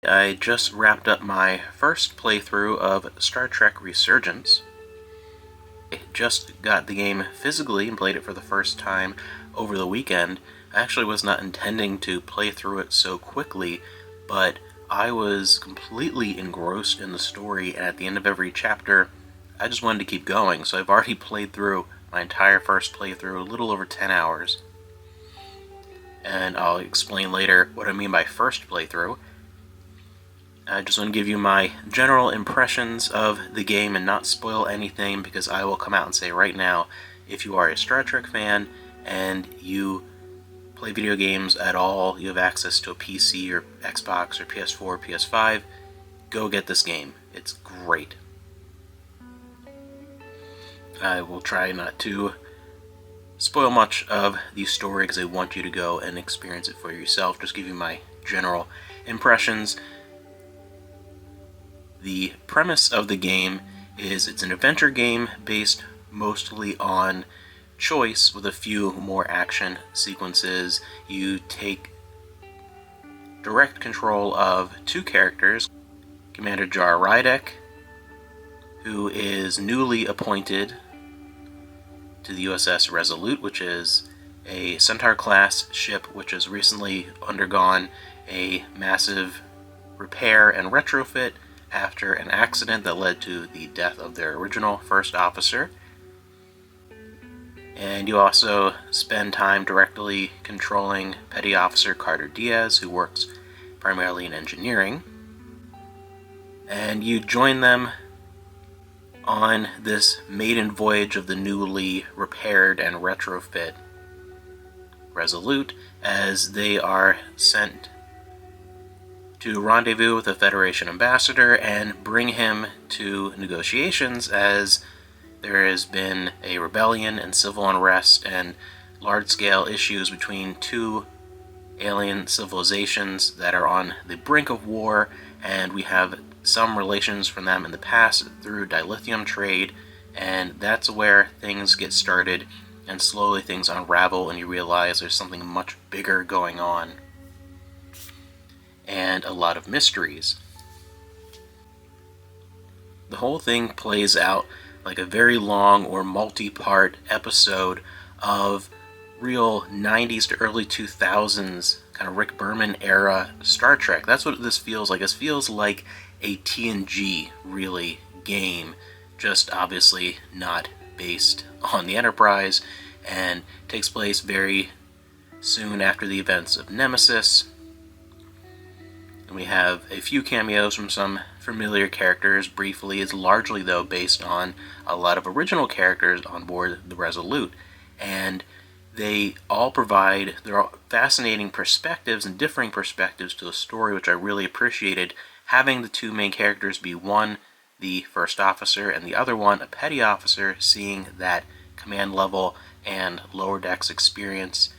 I just wrapped up my first playthrough of Star Trek Resurgence. I just got the game physically and played it for the first time over the weekend. I actually was not intending to play through it so quickly, but I was completely engrossed in the story, and at the end of every chapter, I just wanted to keep going, so I've already played through my entire first playthrough, a little over 10 hours. And I'll explain later what I mean by first playthrough. I just want to give you my general impressions of the game and not spoil anything, because I will come out and say right now, if you are a Star Trek fan and you play video games at all, you have access to a PC or Xbox or PS4 or PS5, go get this game. It's great. I will try not to spoil much of the story because I want you to go and experience it for yourself. Just give you my general impressions. The premise of the game is it's an adventure game based mostly on choice with a few more action sequences. You take direct control of two characters, Commander Jar Rydek, who is newly appointed to the USS Resolute, which is a Centaur-class ship which has recently undergone a massive repair and retrofit after an accident that led to the death of their original first officer. And you also spend time directly controlling Petty Officer Carter Diaz, who works primarily in engineering. And you join them on this maiden voyage of the newly repaired and retrofit Resolute, as they are sent to rendezvous with the Federation ambassador and bring him to negotiations, as there has been a rebellion and civil unrest and large-scale issues between two alien civilizations that are on the brink of war, and we have some relations from them in the past through dilithium trade, and that's where things get started, and slowly things unravel and you realize there's something much bigger going on, and a lot of mysteries. The whole thing plays out like a very long or multi-part episode of real 90s to early 2000s kind of Rick Berman era Star Trek. That's what this feels like. This feels like a TNG, really, game, just obviously not based on the Enterprise, and takes place very soon after the events of Nemesis. And we have a few cameos from some familiar characters briefly. It's largely, though, based on a lot of original characters on board the Resolute, and they all provide their fascinating perspectives and differing perspectives to the story, which I really appreciated. Having the two main characters be one, the first officer, and the other one, a petty officer, seeing that command level and lower decks experience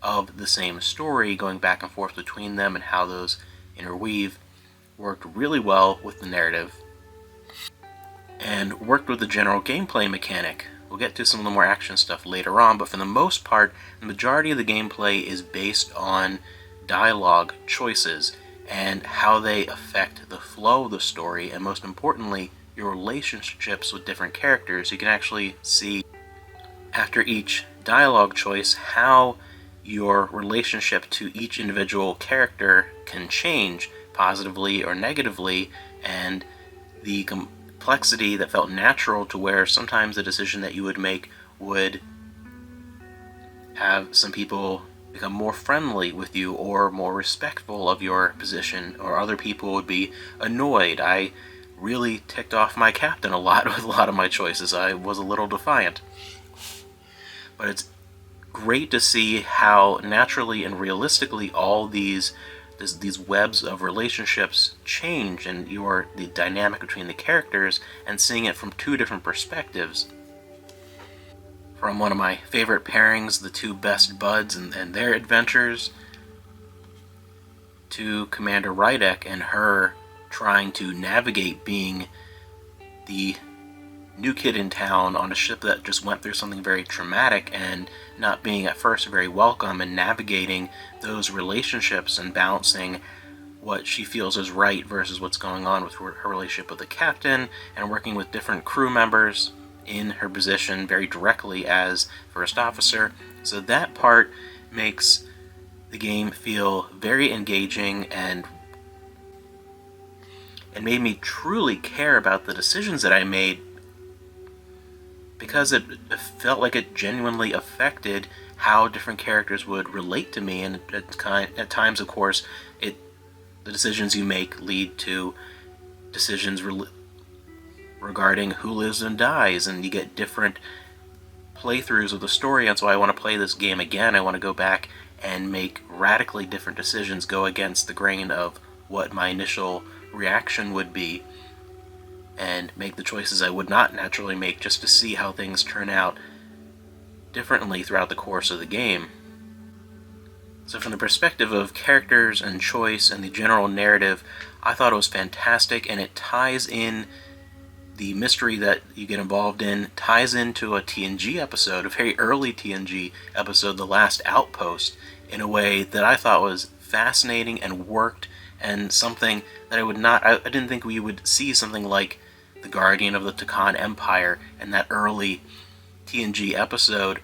of the same story, going back and forth between them and how those interweave, worked really well with the narrative and worked with the general gameplay mechanic. We'll get to some of the more action stuff later on, but for the most part, the majority of the gameplay is based on dialogue choices and how they affect the flow of the story, and most importantly, your relationships with different characters. You can actually see, after each dialogue choice, how your relationship to each individual character can change, positively or negatively, and the complexity that felt natural to where sometimes the decision that you would make would have some people become more friendly with you or more respectful of your position, or other people would be annoyed. I really ticked off my captain a lot with a lot of my choices. I was a little defiant. But it's great to see how naturally and realistically all these webs of relationships change, and the dynamic between the characters, and seeing it from two different perspectives. From one of my favorite pairings, the two best buds and their adventures, to Commander Rydek and her trying to navigate being the new kid in town on a ship that just went through something very traumatic, and not being at first very welcome, and navigating those relationships and balancing what she feels is right versus what's going on with her relationship with the captain, and working with different crew members in her position very directly as first officer. So that part makes the game feel very engaging and made me truly care about the decisions that I made, because it felt like it genuinely affected how different characters would relate to me. And at times, of course, the decisions you make lead to decisions regarding who lives and dies, and you get different playthroughs of the story. And so I want to play this game again. I want to go back and make radically different decisions, go against the grain of what my initial reaction would be, and make the choices I would not naturally make, just to see how things turn out differently throughout the course of the game. So from the perspective of characters and choice and the general narrative, I thought it was fantastic, and it ties in the mystery that you get involved in, ties into a TNG episode, a very early TNG episode, The Last Outpost, in a way that I thought was fascinating and worked, and something that I didn't think we would see something like the Guardian of the Takan Empire and that early TNG episode,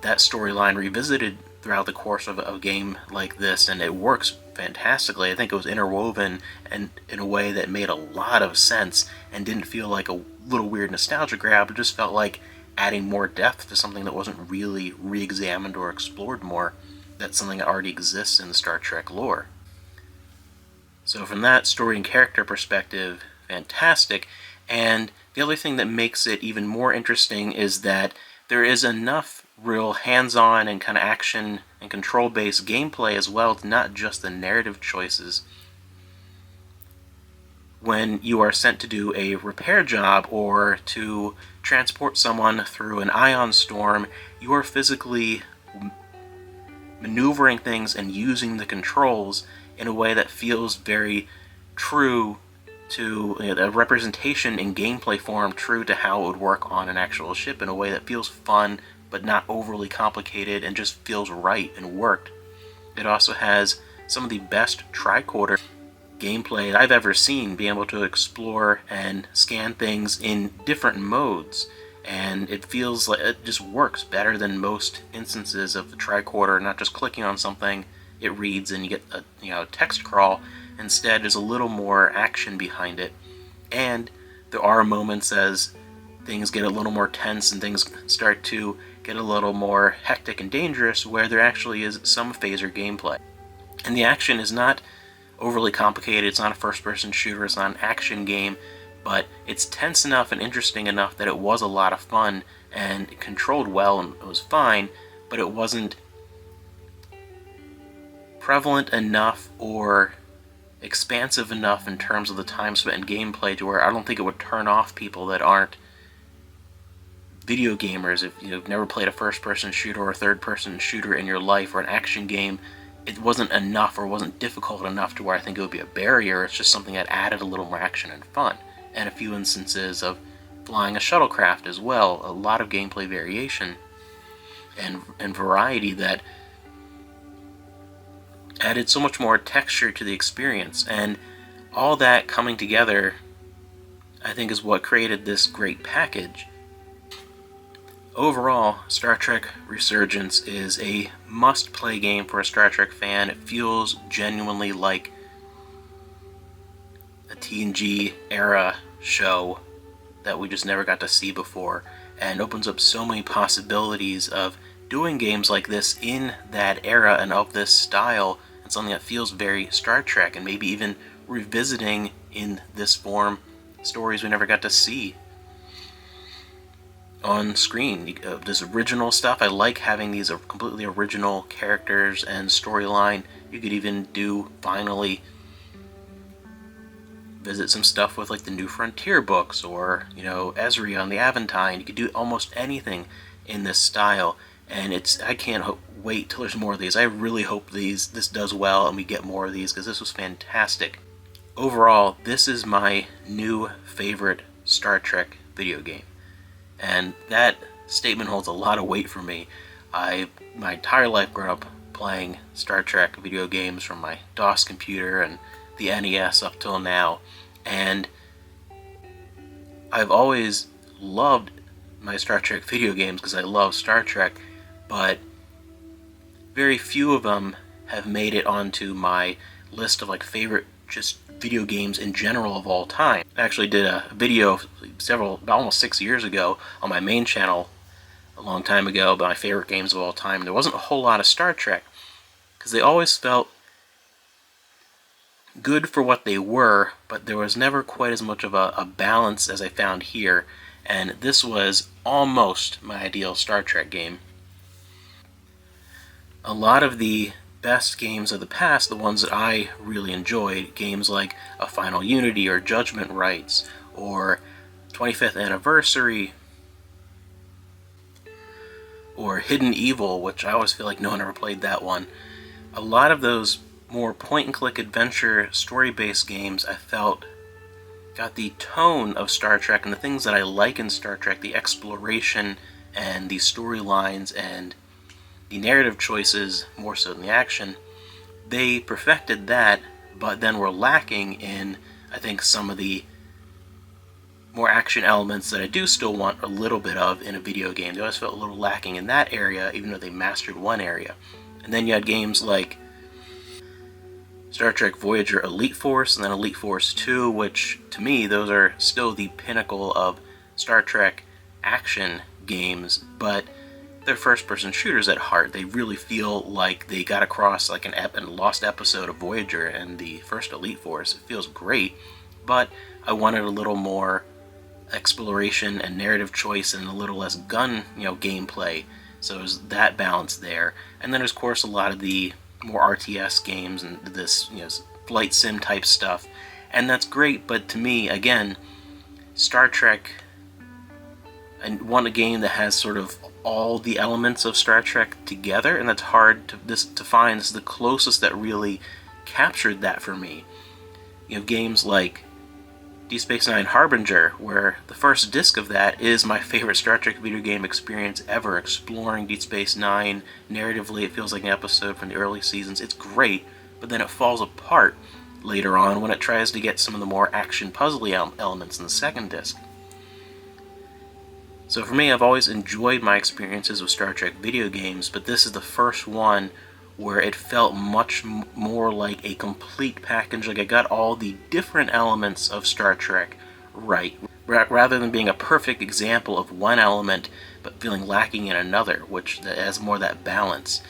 that storyline revisited throughout the course of a game like this, and it works fantastically. I think it was interwoven and in a way that made a lot of sense and didn't feel like a little weird nostalgia grab. It just felt like adding more depth to something that wasn't really re-examined or explored more. That's something that already exists in the Star Trek lore. So from that story and character perspective, fantastic. And the other thing that makes it even more interesting is that there is enough real hands-on and kind of action and control-based gameplay as well, not just the narrative choices. When you are sent to do a repair job or to transport someone through an ion storm, you are physically maneuvering things and using the controls in a way that feels very true to a representation in gameplay form, true to how it would work on an actual ship, in a way that feels fun but not overly complicated and just feels right and worked. It also has some of the best tricorder gameplay I've ever seen, being able to explore and scan things in different modes, and it feels like it just works better than most instances of the tricorder. Not just clicking on something, it reads and you get a text crawl. Instead, there's a little more action behind it, and there are moments as things get a little more tense and things start to get a little more hectic and dangerous, where there actually is some phaser gameplay. And the action is not overly complicated. It's not a first-person shooter. It's not an action game, but it's tense enough and interesting enough that it was a lot of fun, and it controlled well and it was fine, but it wasn't prevalent enough or expansive enough in terms of the time spent in gameplay to where I don't think it would turn off people that aren't video gamers. If you've never played a first-person shooter or a third-person shooter in your life, or an action game, it wasn't enough or wasn't difficult enough to where I think it would be a barrier. It's just something that added a little more action and fun, and a few instances of flying a shuttlecraft as well. A lot of gameplay variation and variety that added so much more texture to the experience, and all that coming together, I think, is what created this great package. Overall, Star Trek Resurgence is a must-play game for a Star Trek fan. It feels genuinely like a TNG era show that we just never got to see before, and opens up so many possibilities of doing games like this in that era and of this style, and something that feels very Star Trek, and maybe even revisiting in this form stories we never got to see on screen. This original stuff, I like having these completely original characters and storyline. You could even finally visit some stuff with like the New Frontier books, or Ezri on the Aventine. You could do almost anything in this style, and I can't wait till there's more of these. I really hope this does well and we get more of these, because this was fantastic. Overall, this is my new favorite Star Trek video game. And that statement holds a lot of weight for me. My entire life grown up playing Star Trek video games from my DOS computer and the the NES up till now, and I've always loved my Star Trek video games because I love Star Trek, but very few of them have made it onto my list of like favorite just video games in general of all time. I actually did a video almost 6 years ago on my main channel a long time ago about my favorite games of all time. There wasn't a whole lot of Star Trek because they always felt good for what they were, but there was never quite as much of a balance as I found here, and this was almost my ideal Star Trek game. A lot of the best games of the past, the ones that I really enjoyed, games like A Final Unity or Judgment Rights or 25th Anniversary or Hidden Evil, which I always feel like no one ever played that one. A lot of those more point-and-click adventure story-based games I felt got the tone of Star Trek and the things that I like in Star Trek, the exploration and the storylines and the narrative choices more so than the action. They perfected that, but then were lacking in, I think, some of the more action elements that I do still want a little bit of in a video game. They always felt a little lacking in that area, even though they mastered one area. And then you had games like Star Trek Voyager Elite Force and then Elite Force 2, which to me those are still the pinnacle of Star Trek action games, but they're first-person shooters at heart. They really feel like they got across like a lost episode of Voyager and the first Elite Force. It feels great, but I wanted a little more exploration and narrative choice and a little less gun, gameplay. So there's that balance there. And then there's, of course, a lot of the more RTS games and this, flight sim type stuff. And that's great, but to me, again, Star Trek, I want a game that has sort of all the elements of Star Trek together, and that's hard to find. This is the closest that really captured that for me. You have games like Deep Space Nine Harbinger, where the first disc of that is my favorite Star Trek video game experience ever. Exploring Deep Space Nine narratively, it feels like an episode from the early seasons. It's great, but then it falls apart later on when it tries to get some of the more action puzzly elements in the second disc. So for me, I've always enjoyed my experiences with Star Trek video games, but this is the first one where it felt much more like a complete package. Like I got all the different elements of Star Trek right, rather than being a perfect example of one element but feeling lacking in another, which has more that balance.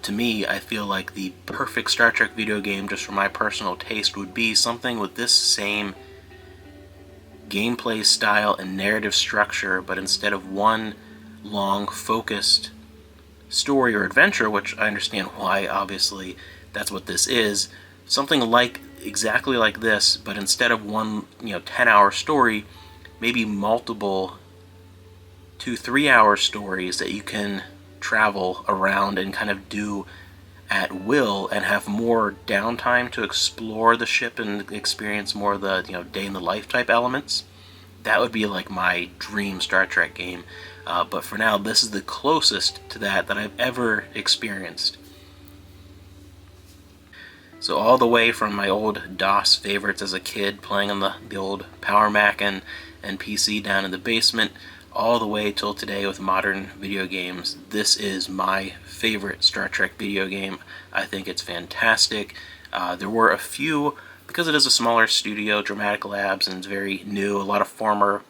To me, I feel like the perfect Star Trek video game, just for my personal taste, would be something with this same gameplay style and narrative structure, but instead of one long, focused story or adventure, which I understand why, obviously, that's what this is, something like exactly like this, but instead of one 10-hour story, maybe multiple 2-3 hour stories that you can travel around and kind of do at will and have more downtime to explore the ship and experience more of the day in the life type elements. That would be like my dream Star Trek game. But for now, this is the closest to that I've ever experienced. So all the way from my old DOS favorites as a kid, playing on the old Power Mac and PC down in the basement, all the way till today with modern video games, this is my favorite Star Trek video game. I think it's fantastic. There were a few, because it is a smaller studio, Dramatic Labs, and it's very new, a lot of former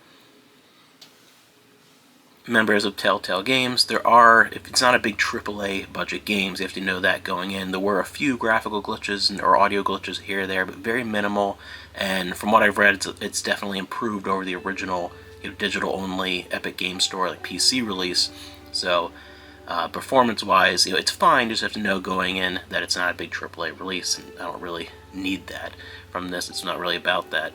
members of Telltale Games. There are, if it's not a big AAA budget games, you have to know that going in. There were a few graphical glitches or audio glitches here or there, but very minimal, and from what I've read, it's definitely improved over the original digital-only Epic Game Store like PC release. So performance-wise, it's fine. You just have to know going in that it's not a big AAA release, and I don't really need that from this. It's not really about that.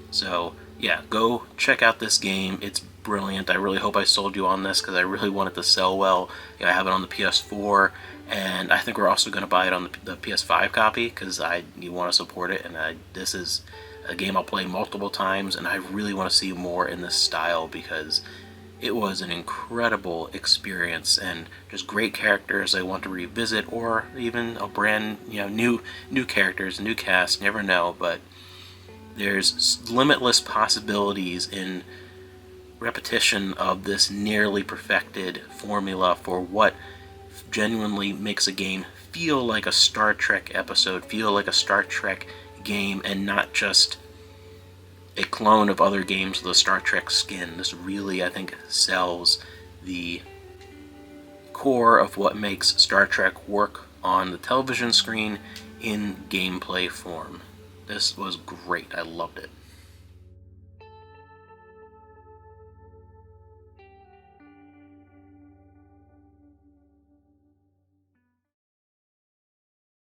So yeah, go check out this game. It's brilliant. I really hope I sold you on this because I really want it to sell well. I have it on the PS4, and I think we're also going to buy it on the PS5 copy because you want to support it, and this is a game I'll play multiple times, and I really want to see more in this style because It was an incredible experience, and just great characters I want to revisit, or even a brand, new characters, new cast, never know, but there's limitless possibilities in repetition of this nearly perfected formula for what genuinely makes a game feel like a Star Trek episode, feel like a Star Trek game, and not just a clone of other games with a Star Trek skin. This really, I think, sells the core of what makes Star Trek work on the television screen in gameplay form. This was great. I loved it.